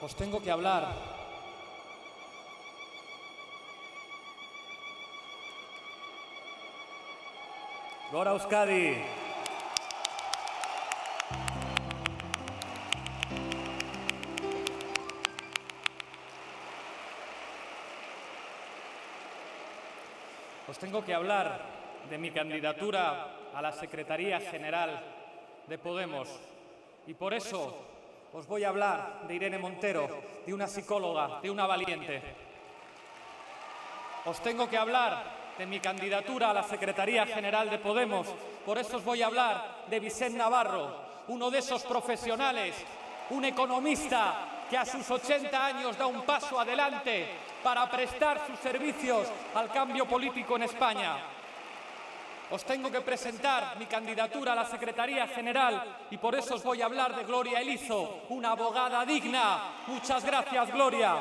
os tengo que hablar Gora Euskadi. Os tengo que hablar de mi candidatura a la Secretaría General de Podemos y por eso os voy a hablar de Irene Montero, de una psicóloga, de una valiente. Os tengo que hablar de mi candidatura a la Secretaría General de Podemos, por eso os voy a hablar de Vicent Navarro, uno de esos profesionales, un economista que a sus 80 años da un paso adelante para prestar sus servicios al cambio político en España. Os tengo que presentar mi candidatura a la Secretaría General y por eso os voy a hablar de Gloria Elizo, una abogada digna. Muchas gracias, Gloria.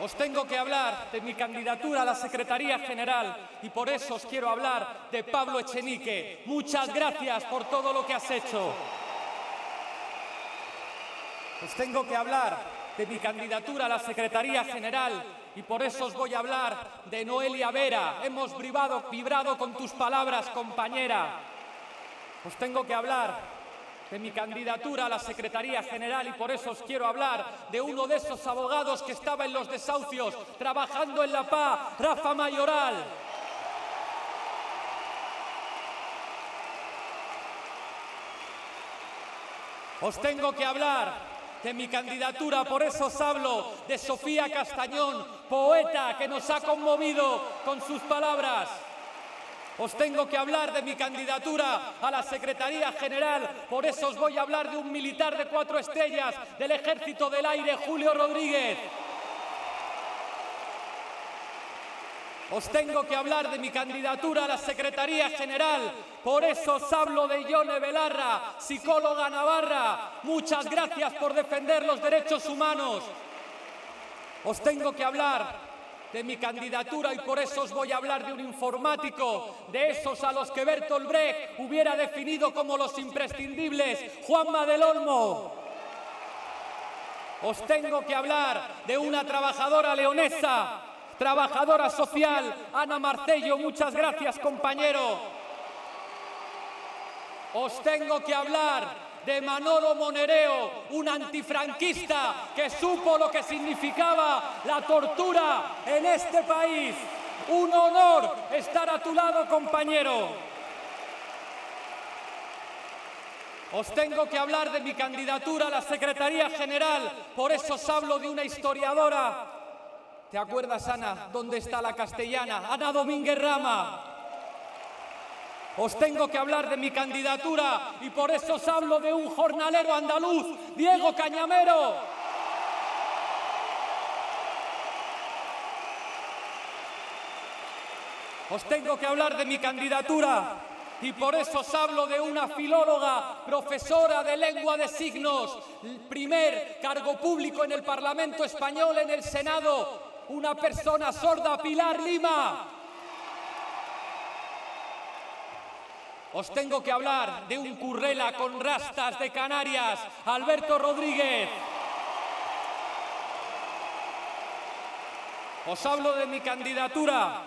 Os tengo que hablar de mi candidatura a la Secretaría General y por eso os quiero hablar de Pablo Echenique. Muchas gracias por todo lo que has hecho. Os tengo que hablar de mi candidatura a la Secretaría General y por eso os voy a hablar de Noelia Vera. Hemos vibrado con tus palabras, compañera. Os tengo que hablar de mi candidatura a la Secretaría General y por eso os quiero hablar de uno de esos abogados que estaba en los desahucios trabajando en la PA, Rafa Mayoral. Os tengo que hablar de mi candidatura, por eso os hablo de Sofía Castañón, poeta que nos ha conmovido con sus palabras. Os tengo que hablar de mi candidatura a la Secretaría General, por eso os voy a hablar de un militar de 4 estrellas del Ejército del Aire, Julio Rodríguez. Os tengo que hablar de mi candidatura a la Secretaría General, por eso os hablo de Ione Belarra, psicóloga navarra. Muchas gracias por defender los derechos humanos. Os tengo que hablar de mi candidatura y por eso os voy a hablar de un informático, de esos a los que Bertolt Brecht hubiera definido como los imprescindibles, Juanma del Olmo. Os tengo que hablar de una trabajadora leonesa, trabajadora social, Ana Marcello. Muchas gracias, compañero. Os tengo que hablar de Manolo Monereo, un antifranquista que supo lo que significaba la tortura en este país. Un honor estar a tu lado, compañero. Os tengo que hablar de mi candidatura a la Secretaría General, por eso os hablo de una historiadora. ¿Te acuerdas, Ana, dónde está la castellana? Ana Domínguez Rama. Os tengo que hablar de mi candidatura y por eso os hablo de un jornalero andaluz, Diego Cañamero. Os tengo que hablar de mi candidatura y por eso os hablo de una filóloga, profesora de lengua de signos, el primer cargo público en el Parlamento español, en el Senado, una persona sorda, Pilar Lima. Os tengo que hablar de un currela con rastas de Canarias, Alberto Rodríguez. Os hablo de mi candidatura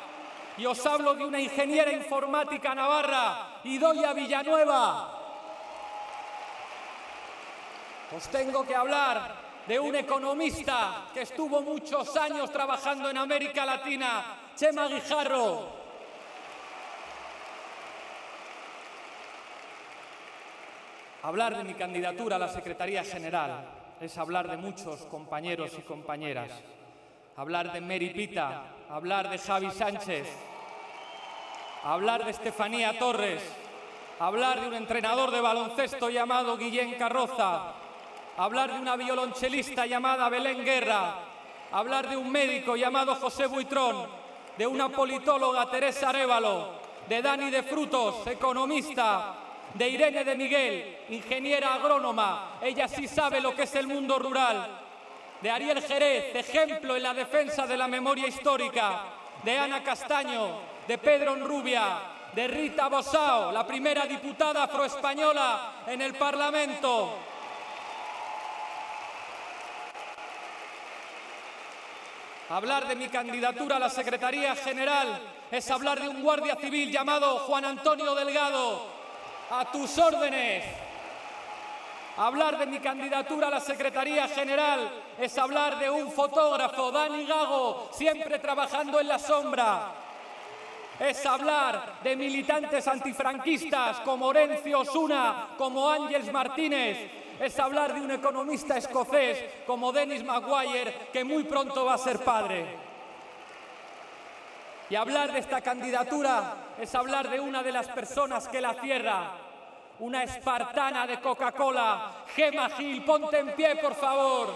y os hablo de una ingeniera informática navarra, Idoia Villanueva. Os tengo que hablar de un economista que estuvo muchos años trabajando en América Latina, Chema Guijarro. Hablar de mi candidatura a la Secretaría General es hablar de muchos compañeros y compañeras. Hablar de Mary Pita, hablar de Javi Sánchez, hablar de Estefanía Torres, hablar de un entrenador de baloncesto llamado Guillén Carroza, hablar de una violonchelista llamada Belén Guerra, hablar de un médico llamado José Buitrón, de una politóloga Teresa Arévalo, de Dani de Frutos, economista, de Irene de Miguel, ingeniera agrónoma, ella sí sabe lo que es el mundo rural, de Ariel Jerez, ejemplo en la defensa de la memoria histórica, de Ana Castaño, de Pedro Enrubia, de Rita Bosao, la primera diputada afroespañola en el Parlamento. Hablar de mi candidatura a la Secretaría General es hablar de un guardia civil llamado Juan Antonio Delgado. A tus órdenes. Hablar de mi candidatura a la Secretaría General es hablar de un fotógrafo, Dani Gago, siempre trabajando en la sombra. Es hablar de militantes antifranquistas como Orencio Osuna, como Ángels Martínez. Es hablar de un economista escocés como Dennis Maguire, que muy pronto va a ser padre. Y hablar de esta candidatura es hablar de una de las personas que la cierra, una espartana de Coca-Cola. Gemma Gil, ponte en pie, por favor.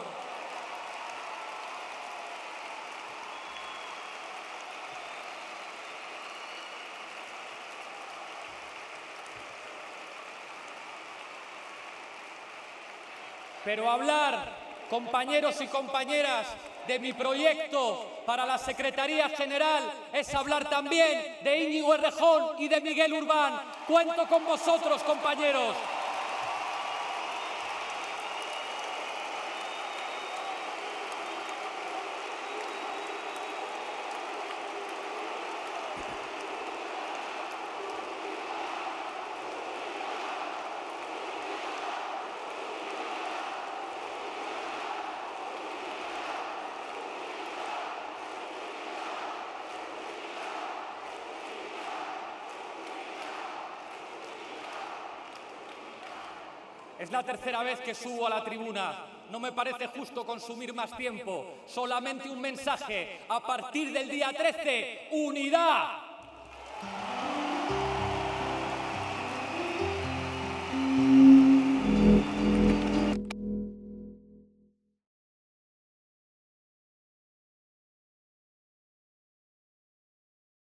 Pero hablar, compañeros y compañeras, de mi proyecto para la Secretaría General es hablar también de Íñigo Errejón y de Miguel Urbán. Cuento con vosotros, compañeros. Es la tercera vez que subo a la tribuna. No me parece justo consumir más tiempo. Solamente un mensaje. A partir del día 13, ¡unidad!